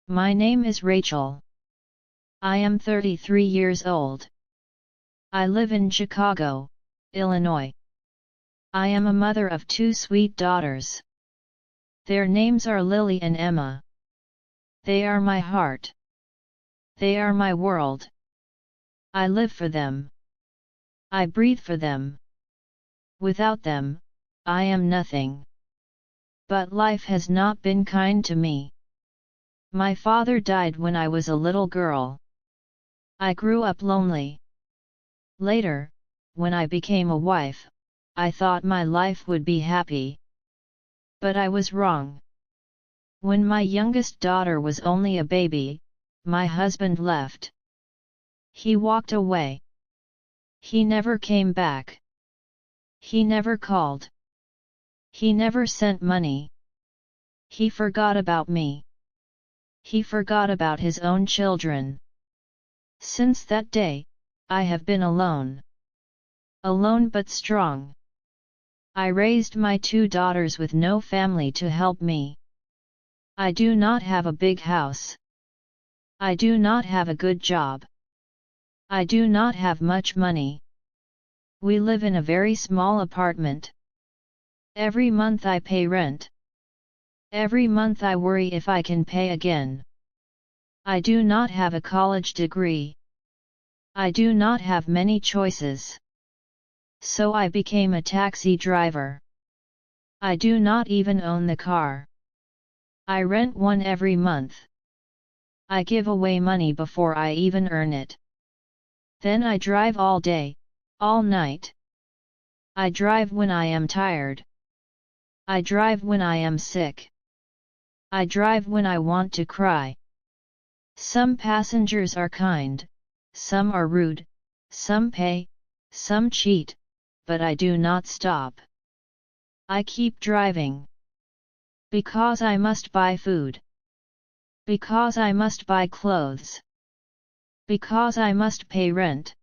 My name is Rachel. I am 33 years old. I live in Chicago, Illinois. I am a mother of two sweet daughters. Their names are Lily and Emma. They are my heart. They are my world. I live for them. I breathe for them. Without them, I am nothing. But life has not been kind to me. My father died when I was a little girl. I grew up lonely. Later, when I became a wife, I thought my life would be happy. But I was wrong. When my youngest daughter was only a baby, my husband left. He walked away. He never came back. He never called. He never sent money. He forgot about me. He forgot about his own children. Since that day, I have been alone. Alone but strong. I raised my two daughters with no family to help me. I do not have a big house. I do not have a good job. I do not have much money. We live in a very small apartment. Every month I pay rent. Every month I worry if I can pay again. I do not have a college degree. I do not have many choices. So I became a taxi driver. I do not even own the car. I rent one every month. I give away money before I even earn it. Then I drive all day, all night. I drive when I am tired. I drive when I am sick. I drive when I want to cry. Some passengers are kind, some are rude, some pay, some cheat, but I do not stop. I keep driving. Because I must buy food. Because I must buy clothes. Because I must pay rent.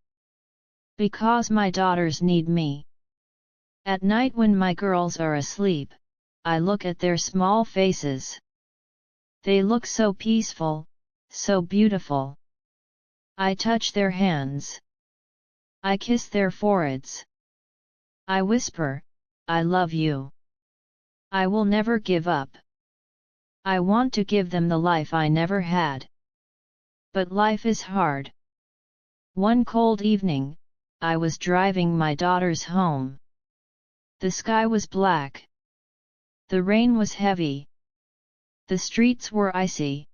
Because my daughters need me. At night when my girls are asleep, I look at their small faces. They look so peaceful, so beautiful. I touch their hands. I kiss their foreheads. I whisper, I love you. I will never give up. I want to give them the life I never had. But life is hard. One cold evening, I was driving my daughters home. The sky was black. The rain was heavy. The streets were icy.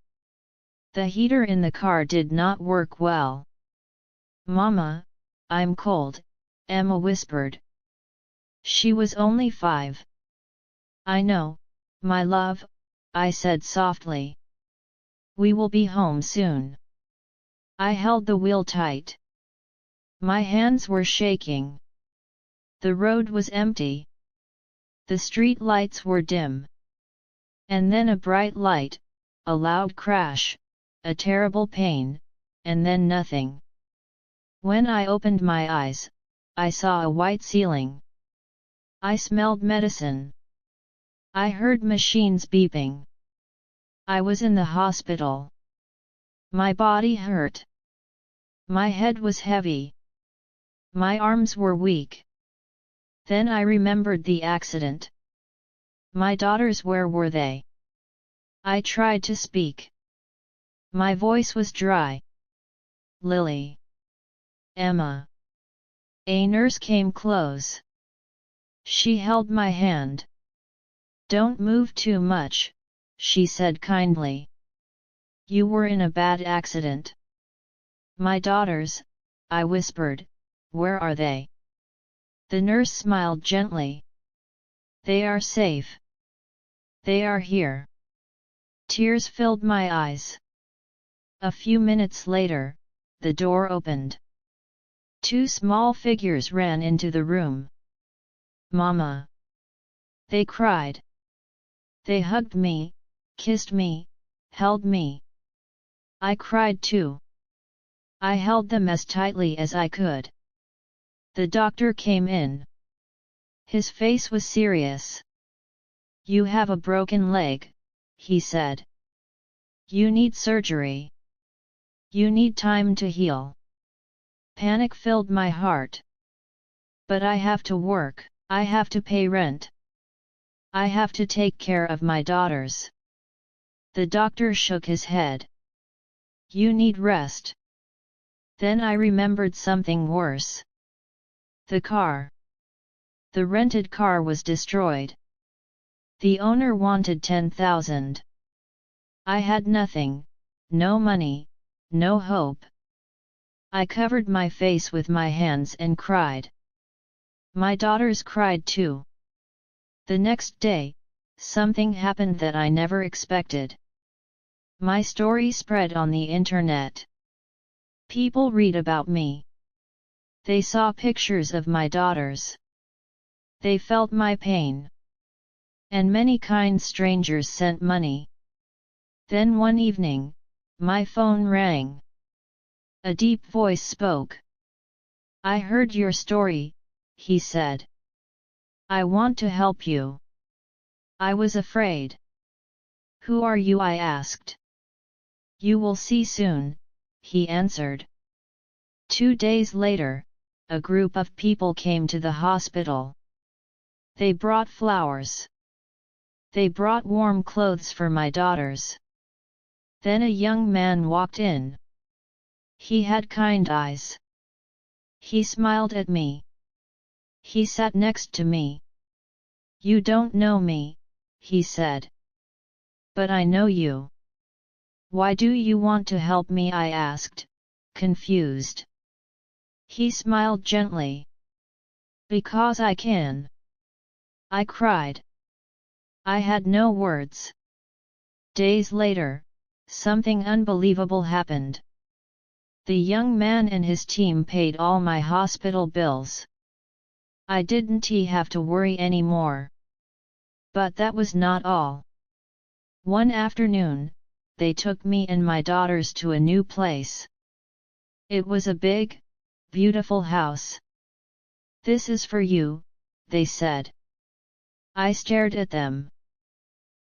The heater in the car did not work well. Mama, I'm cold, Emma whispered. She was only 5. I know, my love, I said softly. We will be home soon. I held the wheel tight. My hands were shaking. The road was empty. The street lights were dim. And then a bright light, a loud crash, a terrible pain, and then nothing. When I opened my eyes, I saw a white ceiling. I smelled medicine. I heard machines beeping. I was in the hospital. My body hurt. My head was heavy. My arms were weak. Then I remembered the accident. My daughters, where were they? I tried to speak. My voice was dry. Lily. Emma. A nurse came close. She held my hand. Don't move too much, she said kindly. You were in a bad accident. My daughters, I whispered, where are they? The nurse smiled gently. They are safe. They are here. Tears filled my eyes. A few minutes later, the door opened. 2 small figures ran into the room. Mama! They cried. They hugged me, kissed me, held me. I cried too. I held them as tightly as I could. The doctor came in. His face was serious. You have a broken leg, he said. You need surgery. You need time to heal. Panic filled my heart. But I have to work, I have to pay rent. I have to take care of my daughters. The doctor shook his head. You need rest. Then I remembered something worse. The car. The rented car was destroyed. The owner wanted 10,000. I had nothing, no money, no hope. I covered my face with my hands and cried. My daughters cried too. The next day, something happened that I never expected. My story spread on the internet. People read about me. They saw pictures of my daughters. They felt my pain. And many kind strangers sent money. Then one evening, my phone rang. A deep voice spoke. I heard your story, he said. I want to help you. I was afraid. Who are you? I asked. You will see soon, he answered. 2 days later, a group of people came to the hospital. They brought flowers. They brought warm clothes for my daughters. Then a young man walked in. He had kind eyes. He smiled at me. He sat next to me. You don't know me, he said. But I know you. Why do you want to help me? I asked, confused. He smiled gently. Because I can. I cried. I had no words. Days later, something unbelievable happened. The young man and his team paid all my hospital bills. I didn't have to worry anymore. But that was not all. One afternoon, they took me and my daughters to a new place. It was a big, beautiful house. This is for you, they said. I stared at them.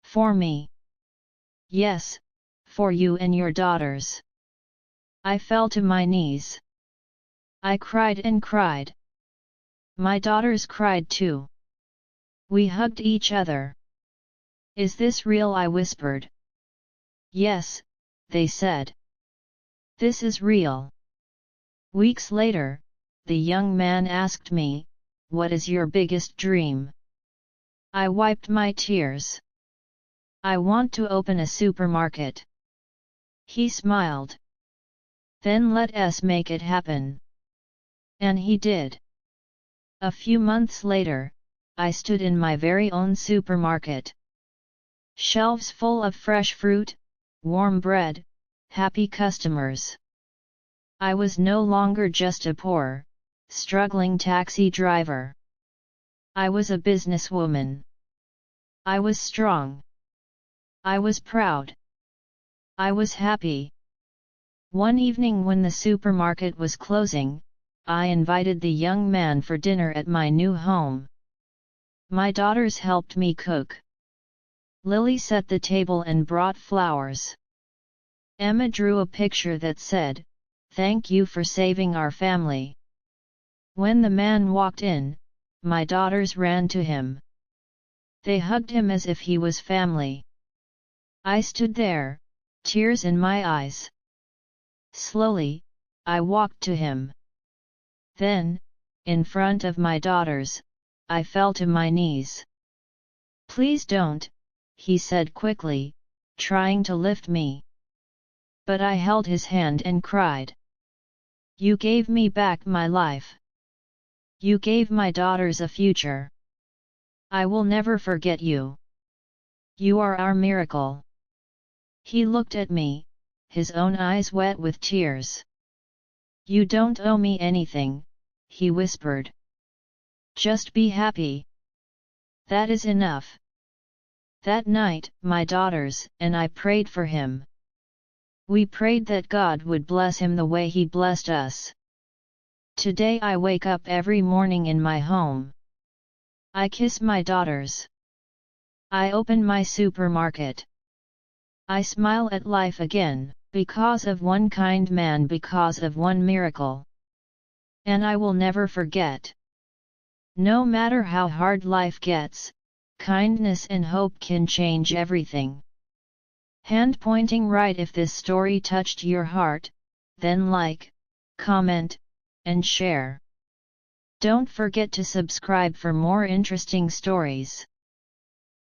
For me? Yes, for you and your daughters. I fell to my knees. I cried and cried. My daughters cried too. We hugged each other. Is this real? I whispered. Yes, they said. This is real. Weeks later, the young man asked me, what is your biggest dream? I wiped my tears. I want to open a supermarket. He smiled. Then let us make it happen. And he did. A few months later, I stood in my very own supermarket. Shelves full of fresh fruit, warm bread, happy customers. I was no longer just a poor, struggling taxi driver. I was a businesswoman. I was strong. I was proud. I was happy. One evening when the supermarket was closing, I invited the young man for dinner at my new home. My daughters helped me cook. Lily set the table and brought flowers. Emma drew a picture that said, "Thank you for saving our family." When the man walked in, my daughters ran to him. They hugged him as if he was family. I stood there, tears in my eyes. Slowly, I walked to him. Then, in front of my daughters, I fell to my knees. "Please don't," he said quickly, trying to lift me. But I held his hand and cried. "You gave me back my life. You gave my daughters a future. I will never forget you. You are our miracle." He looked at me, his own eyes wet with tears. "You don't owe me anything," he whispered. "Just be happy. That is enough." That night, my daughters and I prayed for him. We prayed that God would bless him the way he blessed us. Today I wake up every morning in my home. I kiss my daughters. I open my supermarket. I smile at life again, because of one kind man, because of one miracle. And I will never forget. No matter how hard life gets, kindness and hope can change everything. Hand pointing right. If this story touched your heart, then like, comment, and share. Don't forget to subscribe for more interesting stories.